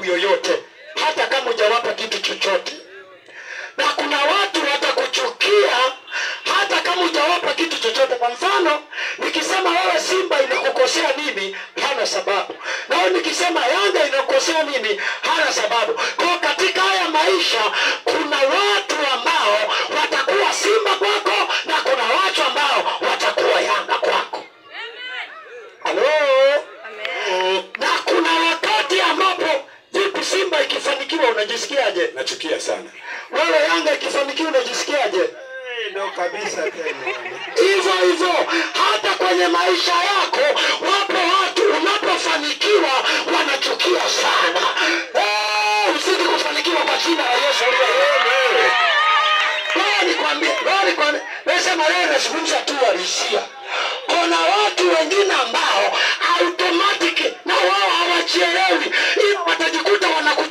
yoyote, hata kama hujawapa kitu chochote. Na kuna watu watakuchukia hata kama hujawapa kitu chochote. Kwa mfano, nikisema wewe Simba inakukosea nini, hana sababu. Na wewe nikisema Yanga inakukosea nini, hana sababu. Kwa katika haya maisha kuna watu ambao watakuwa Simba kwako na kuna watu ambao watakuwa Yanga kwako. Halo? Amen. Na kuna wakati ambapo vipi Simba ikifanikiwa unajisikiaje? Nachukia sana. Wewe Yanga ikifanikiwa unajisikiaje? Ndio kabisa tena. Hivyo hivyo hata kwenye maisha yako wapo watu unapofanikiwa wanachukia sana. Usije kufanikiwa kwa jina la Yesu. Wewe nasema leo nazungumza tu walisia. Kuna watu wengine ambao automatic na wao hawajielewi, ila watajikuta wanaku